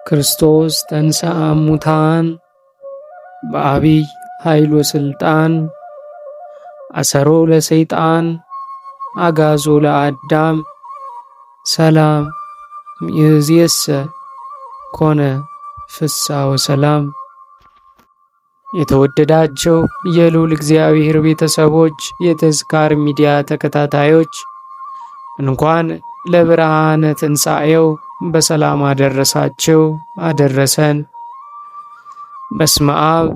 ክርስቶስ ተንሥአ እሙታን በአቢይ ኃይል ወሥልጣን አሰሮ ለሰይጣን አግዓዞ ለአዳም ሰላም ይእዜሰ ኮነ ፍስሐ ወሰላም። የተወደዳቸው የልዑል እግዚአብሔር ቤተሰቦች፣ የተዝካር ሚዲያ ተከታታዮች እንኳን ለብርሃነ ትንሣኤው በሰላም አደረሳችሁ አደረሰን። በስመ አብ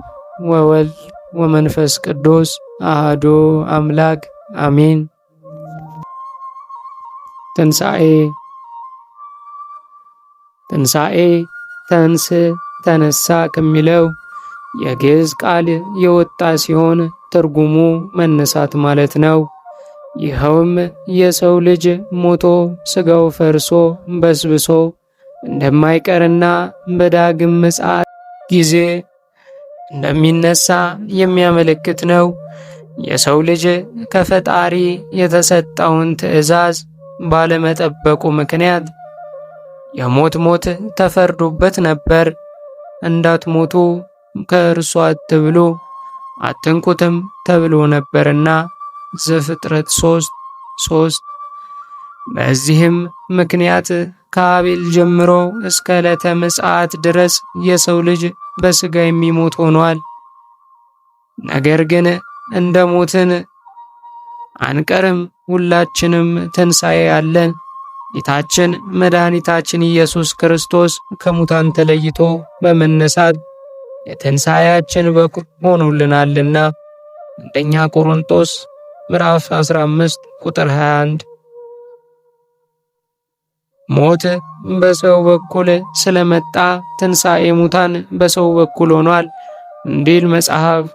ወወልድ ወመንፈስ ቅዱስ አሐዱ አምላክ አሜን። ትንሣኤ ተንስ ተነሳ ከሚለው የግዕዝ ቃል የወጣ ሲሆን ትርጉሙ መነሳት ማለት ነው። ይኸውም የሰው ልጅ ሞቶ ሥጋው ፈርሶ በስብሶ እንደማይቀርና በዳግም ምጽአት ጊዜ እንደሚነሳ የሚያመለክት ነው። የሰው ልጅ ከፈጣሪ የተሰጠውን ትእዛዝ ባለመጠበቁ ምክንያት የሞት ተፈርዶበት ነበር። እንዳትሞቱ ከእርሱ አትብሉ አትንኩትም ተብሎ ነበርና ዘፍጥረት 3:3። በዚህም ምክንያት ከአቤል ጀምሮ እስከ ዕለተ ምጽአት ድረስ የሰው ልጅ በሥጋ የሚሞት ሆኗል። ነገር ግን እንደ ሞትን አንቀርም፣ ሁላችንም ትንሣኤ አለን። ጌታችን መድኃኒታችን ኢየሱስ ክርስቶስ ከሙታን ተለይቶ በመነሳት የትንሣኤያችን በኩር ሆኖልናልና አንደኛ ቆሮንቶስ ምዕራፍ 15 ቁጥር 21። ሞት በሰው በኩል ስለመጣ ትንሣኤ ሙታን በሰው በኩል ሆኗል እንዲል መጽሐፍ።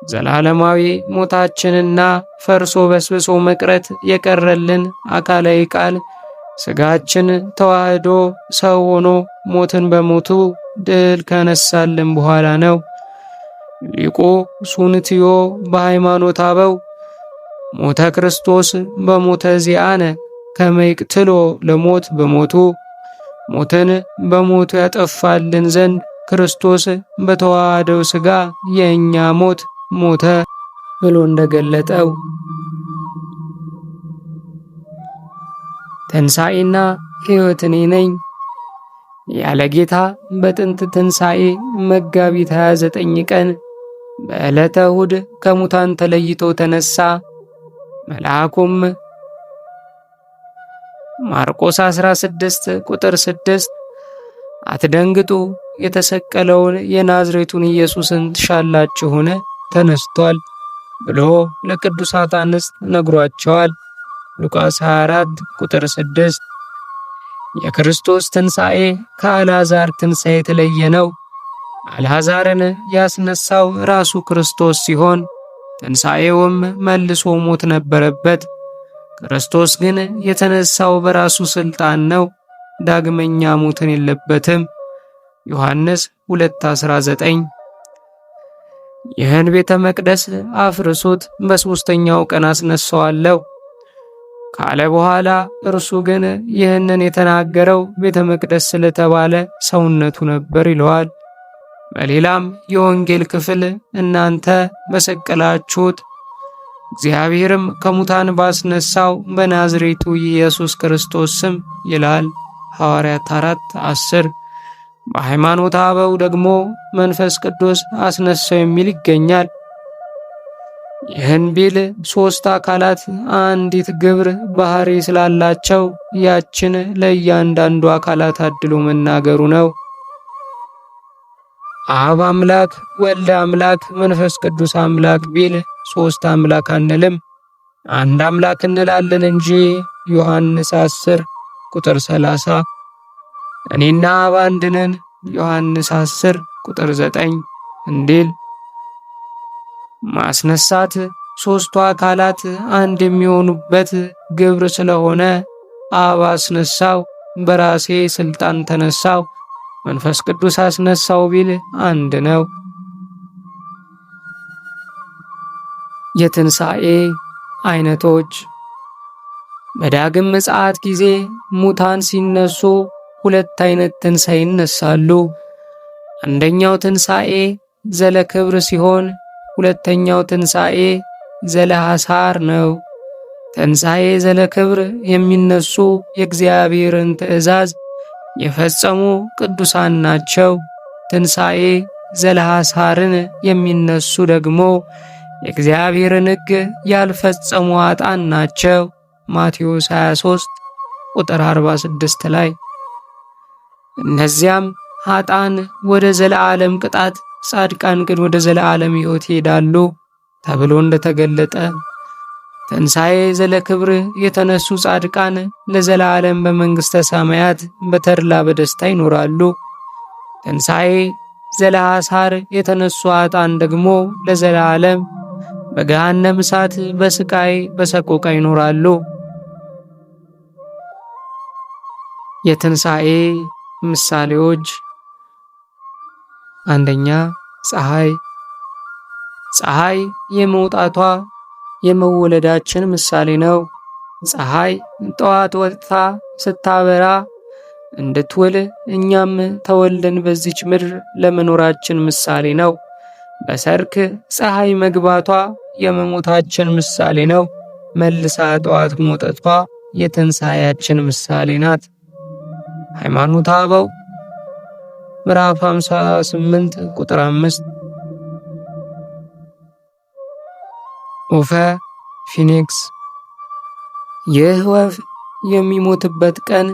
ዘላለማዊ ሞታችንና ፈርሶ በስብሶ መቅረት የቀረልን አካላዊ ቃል ሥጋችን ተዋህዶ ሰው ሆኖ ሞትን በሞቱ ድል ከነሳልን በኋላ ነው። ሊቁ ሱንትዮ በሃይማኖተ አበው ሞተ ክርስቶስ በሞተ ዚአነ ከመ ይቅትሎ ለሞት በሞቱ፣ ሞትን በሞቱ ያጠፋልን ዘንድ ክርስቶስ በተዋሃደው ሥጋ የእኛ ሞት ሞተ ብሎ እንደገለጠው ትንሣኤና ሕይወት እኔ ነኝ ያለ ጌታ በጥንት ትንሣኤ መጋቢት 29 ቀን በዕለተ እሁድ ከሙታን ተለይቶ ተነሳ። መልአኩም ማርቆስ 16 ቁጥር 6 አትደንግጡ፣ የተሰቀለውን የናዝሬቱን ኢየሱስን ትሻላችሁን? ተነስቷል ብሎ ለቅዱሳት አንስት ነግሯቸዋል። ሉቃስ 24 ቁጥር 6። የክርስቶስ ትንሣኤ ከአልዓዛር ትንሣኤ የተለየ ነው። አልዓዛርን ያስነሳው ራሱ ክርስቶስ ሲሆን ትንሣኤውም መልሶ ሞት ነበረበት። ክርስቶስ ግን የተነሳው በራሱ ሥልጣን ነው። ዳግመኛ ሞትን የለበትም። ዮሐንስ 2:19። ይህን ቤተ መቅደስ አፍርሱት በሦስተኛው ቀን አስነሳዋለሁ ካለ በኋላ እርሱ ግን ይህንን የተናገረው ቤተ መቅደስ ስለተባለ ሰውነቱ ነበር ይለዋል። በሌላም የወንጌል ክፍል እናንተ በሰቀላችሁት እግዚአብሔርም ከሙታን ባስነሳው በናዝሬቱ ኢየሱስ ክርስቶስ ስም ይላል። ሐዋርያት 4:10። በሃይማኖተ አበው ደግሞ መንፈስ ቅዱስ አስነሳው የሚል ይገኛል። ይህን ቢል ሦስት አካላት አንዲት ግብር ባህሪ ስላላቸው ያችን ለእያንዳንዱ አካላት አድሎ መናገሩ ነው። አብ አምላክ፣ ወልድ አምላክ፣ መንፈስ ቅዱስ አምላክ ቢል ሦስት አምላክ አንልም፣ አንድ አምላክ እንላለን እንጂ ዮሐንስ 10 ቁጥር 30። እኔና አብ አንድ ነን ዮሐንስ 10 ቁጥር 9 እንዲል ማስነሳት ሦስቱ አካላት አንድ የሚሆኑበት ግብር ስለሆነ አብ አስነሳው፣ በራሴ ሥልጣን ተነሳው፣ መንፈስ ቅዱስ አስነሳው ቢል አንድ ነው። የትንሣኤ አይነቶች በዳግም ምጽአት ጊዜ ሙታን ሲነሱ ሁለት አይነት ትንሣኤ ይነሳሉ። አንደኛው ትንሣኤ ዘለ ክብር ሲሆን ሁለተኛው ትንሣኤ ዘለ ሐሳር ነው። ትንሣኤ ዘለ ክብር የሚነሱ የእግዚአብሔርን ትእዛዝ የፈጸሙ ቅዱሳን ናቸው። ትንሣኤ ዘለ ሐሳርን የሚነሱ ደግሞ የእግዚአብሔርን ሕግ ያልፈጸሙ ኃጥአን ናቸው። ማቴዎስ 23 ቁጥር 46 ላይ እነዚያም ኃጥአን ወደ ዘለዓለም ቅጣት፣ ጻድቃን ግን ወደ ዘለዓለም ሕይወት ይሄዳሉ ተብሎ እንደተገለጠ ትንሣኤ ዘለ ክብር የተነሱ ጻድቃን ለዘላለም በመንግሥተ ሰማያት በተድላ በደስታ ይኖራሉ። ትንሣኤ ዘለ ሐሳር የተነሱ ኃጥአን ደግሞ ለዘላለም በገሃነም እሳት በስቃይ በሰቆቃ ይኖራሉ። የትንሣኤ ምሳሌዎች፣ አንደኛ ፀሐይ። ፀሐይ የመውጣቷ የመወለዳችን ምሳሌ ነው። ፀሐይ ጠዋት ወጥታ ስታበራ እንድትውል እኛም ተወልደን በዚች ምድር ለመኖራችን ምሳሌ ነው። በሰርክ ፀሐይ መግባቷ የመሞታችን ምሳሌ ነው። መልሳ ጠዋት መውጣቷ የትንሣኤያችን ምሳሌ ናት። ሃይማኖተ አበው ምዕራፍ 58 ቁጥር 5። ወፈ ፊኒክስ። ይህ ወፍ የሚሞትበት ቀን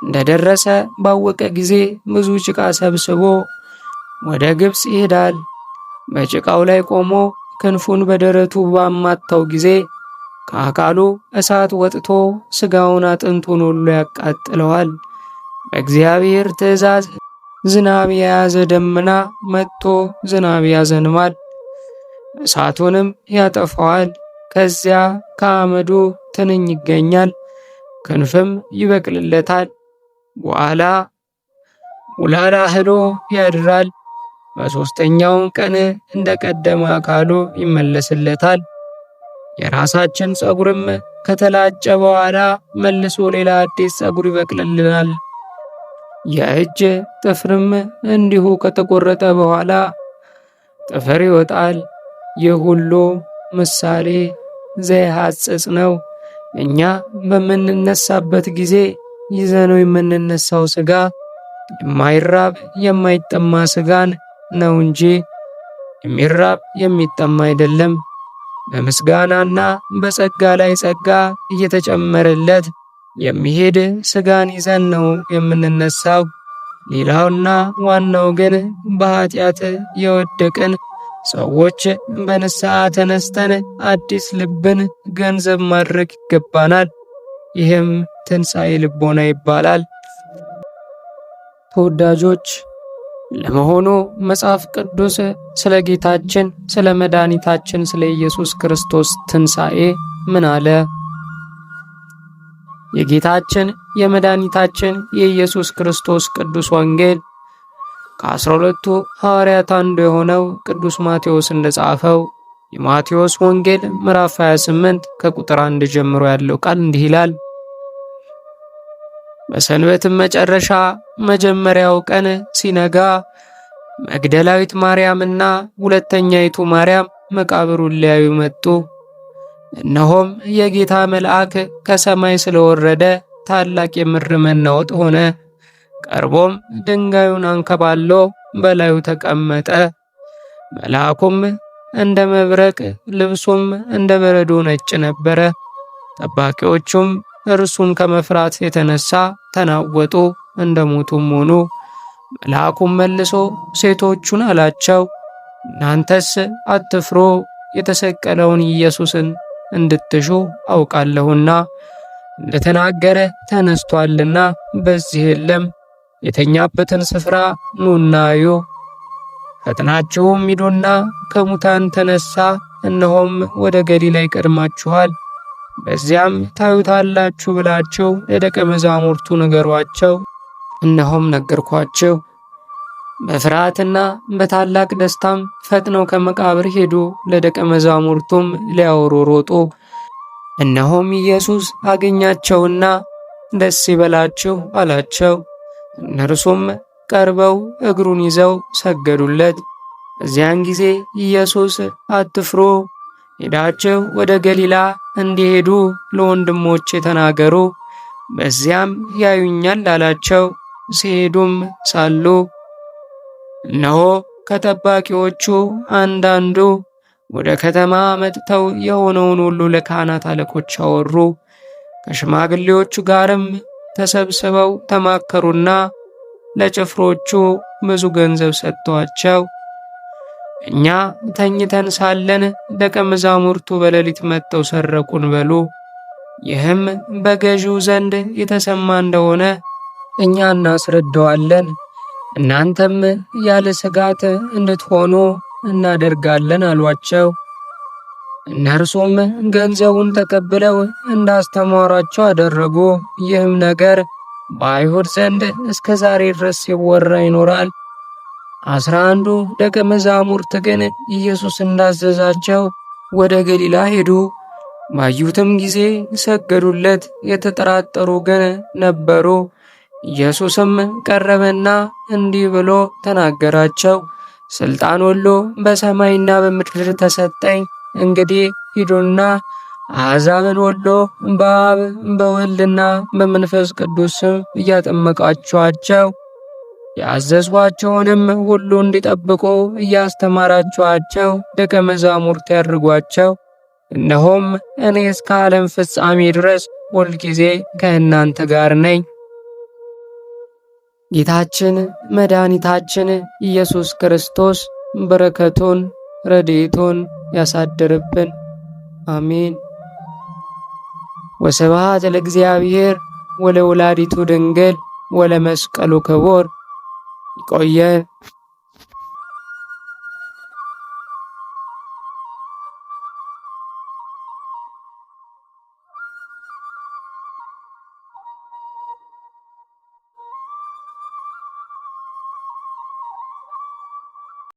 እንደደረሰ ባወቀ ጊዜ ብዙ ጭቃ ሰብስቦ ወደ ግብፅ ይሄዳል። በጭቃው ላይ ቆሞ ክንፉን በደረቱ ባማታው ጊዜ ከአካሉ እሳት ወጥቶ ሥጋውን አጥንቱን ሁሉ ያቃጥለዋል። በእግዚአብሔር ትእዛዝ ዝናብ የያዘ ደመና መጥቶ ዝናብ ያዘንማል፣ እሳቱንም ያጠፋዋል። ከዚያ ከአመዱ ትንኝ ይገኛል፣ ክንፍም ይበቅልለታል። በኋላ ውላላ ሄዶ ያድራል። በሦስተኛውም ቀን እንደ ቀደመ አካሉ ይመለስለታል። የራሳችን ፀጉርም ከተላጨ በኋላ መልሶ ሌላ አዲስ ፀጉር ይበቅልልናል። የእጅ ጥፍርም እንዲሁ ከተቆረጠ በኋላ ጥፍር ይወጣል። ይህ ሁሉ ምሳሌ ዘያሐጽጽ ነው። እኛ በምንነሳበት ጊዜ ይዘነው የምንነሳው ሥጋ የማይራብ የማይጠማ ሥጋን ነው እንጂ የሚራብ የሚጠማ አይደለም። በምስጋናና በጸጋ ላይ ጸጋ እየተጨመረለት የሚሄድ ሥጋን ይዘን ነው የምንነሳው። ሌላውና ዋናው ግን በኃጢአት የወደቅን ሰዎች በንስሐ ተነስተን አዲስ ልብን ገንዘብ ማድረግ ይገባናል። ይህም ትንሣኤ ልቦና ይባላል። ተወዳጆች፣ ለመሆኑ መጽሐፍ ቅዱስ ስለ ጌታችን ስለ መድኃኒታችን ስለ ኢየሱስ ክርስቶስ ትንሣኤ ምን አለ? የጌታችን የመድኃኒታችን የኢየሱስ ክርስቶስ ቅዱስ ወንጌል ከ12ቱ ሐዋርያት አንዱ የሆነው ቅዱስ ማቴዎስ እንደጻፈው የማቴዎስ ወንጌል ምዕራፍ 28 ከቁጥር 1 ጀምሮ ያለው ቃል እንዲህ ይላል። በሰንበትም መጨረሻ መጀመሪያው ቀን ሲነጋ መግደላዊት ማርያምና ሁለተኛይቱ ማርያም መቃብሩን ሊያዩ መጡ። እነሆም የጌታ መልአክ ከሰማይ ስለወረደ ታላቅ የምድር መናወጥ ሆነ። ቀርቦም ድንጋዩን አንከባሎ በላዩ ተቀመጠ። መልአኩም እንደ መብረቅ ልብሱም እንደ በረዶ ነጭ ነበረ። ጠባቂዎቹም እርሱን ከመፍራት የተነሳ ተናወጡ፣ እንደ ሞቱም ሆኑ። መልአኩም መልሶ ሴቶቹን አላቸው፣ እናንተስ አትፍሩ፣ የተሰቀለውን ኢየሱስን እንድትሹ አውቃለሁና እንደተናገረ ተነስቷልና በዚህ የለም። የተኛበትን ስፍራ ኑና እዩ። ፈጥናችሁም ሂዱና ከሙታን ተነሳ፣ እነሆም ወደ ገሊላ ይቀድማችኋል፣ በዚያም ታዩታላችሁ ብላችሁ ለደቀ መዛሙርቱ ንገሯቸው። እነሆም ነገርኳቸው። በፍርሃትና በታላቅ ደስታም ፈጥነው ከመቃብር ሄዱ። ለደቀ መዛሙርቱም ሊያወሩ ሮጡ። እነሆም ኢየሱስ አገኛቸውና ደስ ይበላችሁ አላቸው። እነርሱም ቀርበው እግሩን ይዘው ሰገዱለት። በዚያን ጊዜ ኢየሱስ አትፍሩ፣ ሄዳችሁ ወደ ገሊላ እንዲሄዱ ለወንድሞቼ ተናገሩ፣ በዚያም ያዩኛል አላቸው። ሲሄዱም ሳሉ እነሆ ከጠባቂዎቹ አንዳንዱ ወደ ከተማ መጥተው የሆነውን ሁሉ ለካህናት አለቆች አወሩ። ከሽማግሌዎቹ ጋርም ተሰብስበው ተማከሩና ለጭፍሮቹ ብዙ ገንዘብ ሰጥተዋቸው፣ እኛ ተኝተን ሳለን ደቀ መዛሙርቱ በሌሊት መጥተው ሰረቁን በሉ። ይህም በገዢው ዘንድ የተሰማ እንደሆነ እኛ እናስረዳዋለን፣ እናንተም ያለ ስጋት እንድትሆኑ እናደርጋለን አሏቸው። እነርሱም ገንዘቡን ተቀብለው እንዳስተማሯቸው አደረጉ። ይህም ነገር በአይሁድ ዘንድ እስከ ዛሬ ድረስ ሲወራ ይኖራል። 11ዱ ደቀ መዛሙርት ግን ኢየሱስ እንዳዘዛቸው ወደ ገሊላ ሄዱ። ባዩትም ጊዜ ሰገዱለት። የተጠራጠሩ ግን ነበሩ። ኢየሱስም ቀረበና እንዲህ ብሎ ተናገራቸው፣ ሥልጣን ሁሉ በሰማይና በምድር ተሰጠኝ። እንግዲህ ሂዱና አሕዛብን ሁሉ በአብ በወልድና በመንፈስ ቅዱስ ስም እያጠመቃችኋቸው ያዘዝኋቸውንም ሁሉ እንዲጠብቁ እያስተማራችኋቸው ደቀ መዛሙርት ያድርጓቸው። እነሆም እኔ እስከ ዓለም ፍጻሜ ድረስ ሁልጊዜ ከእናንተ ጋር ነኝ። ጌታችን መድኃኒታችን ኢየሱስ ክርስቶስ በረከቱን ረድኤቱን ያሳድርብን፣ አሜን። ወስብሐት ለእግዚአብሔር ወለወላዲቱ ድንግል ወለመስቀሉ ክቡር። ይቆየን።